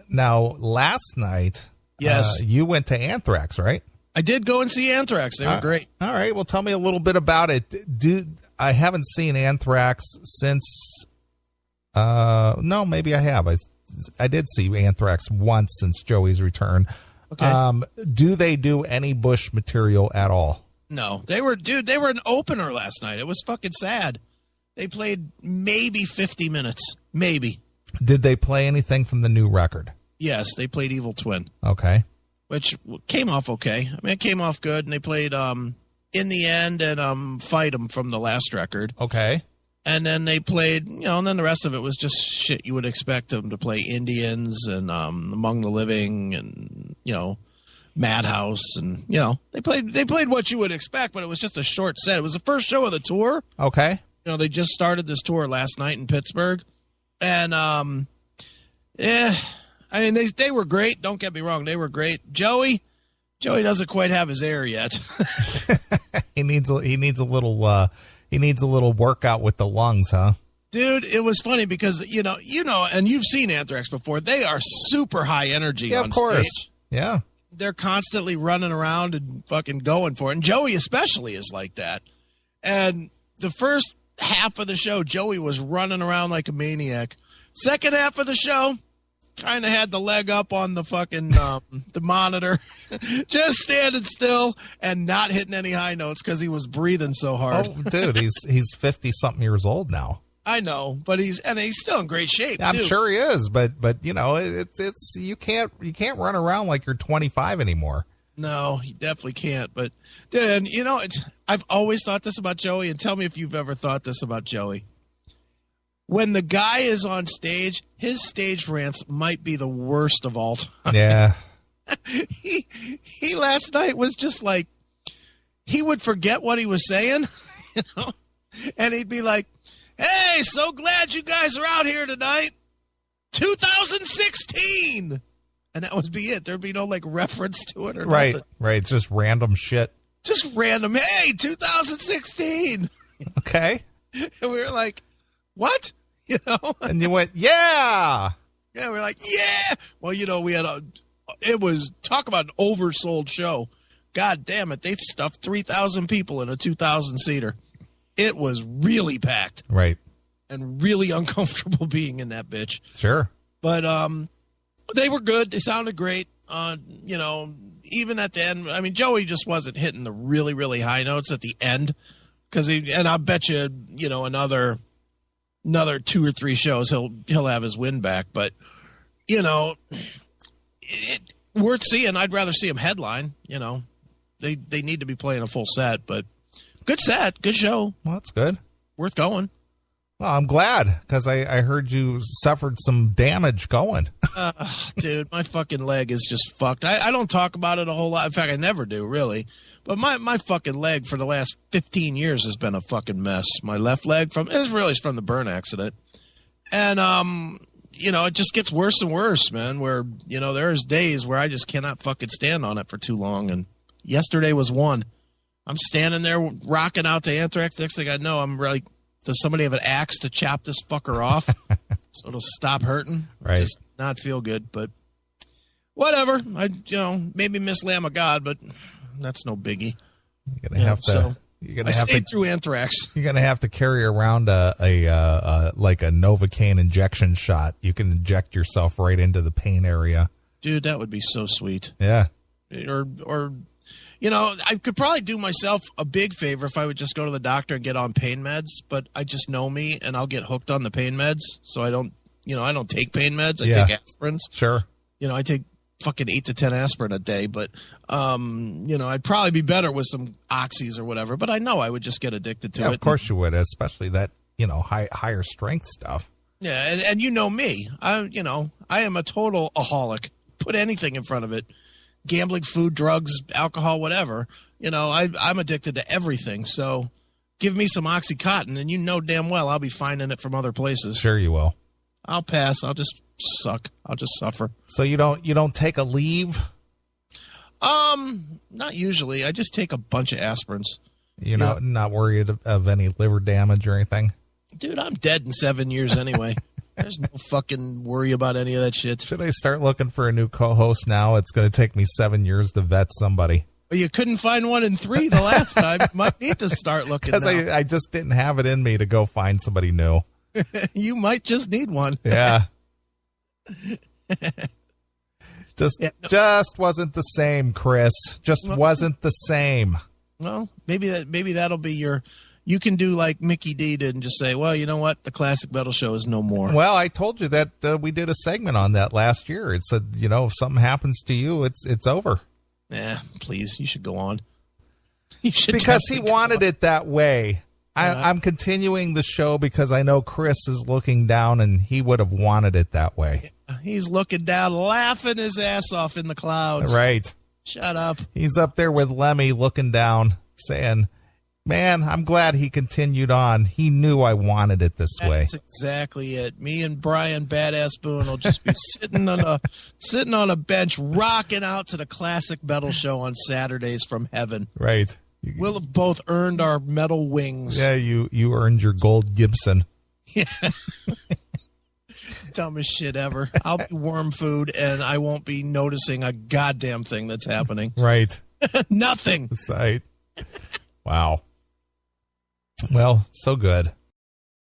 Now, last night, yes, you went to Anthrax, right? I did go and see Anthrax. They were great. All right. Well, tell me a little bit about it. I haven't seen Anthrax since. No, maybe I have. I did see Anthrax once since Joey's return. Okay. Do they do any Bush material at all? No, they were an opener last night. It was fucking sad. They played maybe 50 minutes, maybe. Did they play anything from the new record? Yes, they played Evil Twin. Okay. Which came off okay. I mean, it came off good, and they played In the End and Fight 'Em from the last record. Okay. And then they played, and then the rest of it was just shit you would expect them to play. Indians and Among the Living and, Madhouse and, they played what you would expect, but it was just a short set. It was the first show of the tour. Okay. They just started this tour last night in Pittsburgh. And, I mean, they were great. Don't get me wrong. They were great. Joey doesn't quite have his air yet. He needs a little workout with the lungs, huh? Dude, it was funny because, and you've seen Anthrax before. They are super high energy on course. stage. Yeah. They're constantly running around and fucking going for it. And Joey especially is like that. And the first half of the show, Joey was running around like a maniac. Second half of the show, kind of had the leg up on the fucking the monitor, just standing still and not hitting any high notes because he was breathing so hard. Oh, dude, he's 50-something years old now. I know, but he's still in great shape. I'm too. sure he is, but it's you can't run around like you're 25 anymore. No, you definitely can't. But dude, I've always thought this about Joey, and tell me if you've ever thought this about Joey. When the guy is on stage, his stage rants might be the worst of all time. Yeah. he last night was just like, he would forget what he was saying, and he'd be like, "Hey, so glad you guys are out here tonight. 2016." And that would be it. There'd be no reference to it or right, nothing. Right. It's just random shit. Just random. Hey, 2016. Okay. And we were like, what? And you went, yeah. Yeah, we're like, yeah. Well, we had it was, talk about an oversold show. God damn it. They stuffed 3,000 people in a 2,000-seater. It was really packed. Right. And really uncomfortable being in that bitch. Sure. But they were good. They sounded great. Even at the end, I mean, Joey just wasn't hitting the really, really high notes at the end. And I bet you, another 2 or 3 shows, he'll have his win back. But, worth seeing. I'd rather see him headline. They need to be playing a full set, but good set, good show. Well, that's good. Worth going. Well, I'm glad because I heard you suffered some damage going. Dude, my fucking leg is just fucked. I don't talk about it a whole lot. In fact, I never do, really. But my fucking leg for the last 15 years has been a fucking mess. My left leg from the burn accident. And, it just gets worse and worse, man, where, there's days where I just cannot fucking stand on it for too long. And yesterday was one. I'm standing there rocking out to Anthrax. Next thing I know, I'm like, does somebody have an axe to chop this fucker off so it'll stop hurting? Right. Just not feel good, but whatever. I, maybe miss Lamb of God, but that's no biggie. You're gonna have to. So you're gonna I have stayed to, through Anthrax. You're gonna have to carry around a Novocaine injection shot. You can inject yourself right into the pain area. Dude, that would be so sweet. Yeah. Or I could probably do myself a big favor if I would just go to the doctor and get on pain meds, but I just know me and I'll get hooked on the pain meds. So I don't take pain meds. I take aspirins. Sure. I take fucking 8 to 10 aspirin a day, but, I'd probably be better with some oxys or whatever, but I know I would just get addicted to it. Of course you would, especially that, higher strength stuff. Yeah. And you know me, I am a total aholic. Put anything in front of it. Gambling, food, drugs, alcohol, whatever. I'm addicted to everything. So give me some Oxycontin and damn well I'll be finding it from other places. Sure you will. I'll pass. I'll just suck. I'll just suffer. So you don't take a leave? Not usually. I just take a bunch of aspirins. You're not worried of any liver damage or anything? Dude, I'm dead in 7 years anyway. There's no fucking worry about any of that shit. Should I start looking for a new co-host now? It's going to take me 7 years to vet somebody. Well, you couldn't find one in 3 the last time. You might need to start looking now. Because I just didn't have it in me to go find somebody new. You might just need one. Yeah. Just wasn't the same, Chris. Wasn't the same. Well, maybe that'll be you can do like Mickey D did and just say, well, you know what? The Classic Metal Show is no more. Well, I told you that we did a segment on that last year. It said, if something happens to you, it's over. Yeah, please, you should go on. You should, because he wanted it that way. I'm continuing the show because I know Chris is looking down and he would have wanted it that way. He's looking down, laughing his ass off in the clouds. Right. Shut up. He's up there with Lemmy looking down, saying, man, I'm glad he continued on. He knew I wanted it this way. That's exactly it. Me and Brian Badass Boone will just be sitting on a bench, rocking out to the Classic Metal Show on Saturdays from heaven. Right. We'll have both earned our metal wings. Yeah, you earned your gold Gibson. Yeah. Dumbest shit ever. I'll be worm food, and I won't be noticing a goddamn thing that's happening. Right. Nothing. Sight. Wow. Well, so good.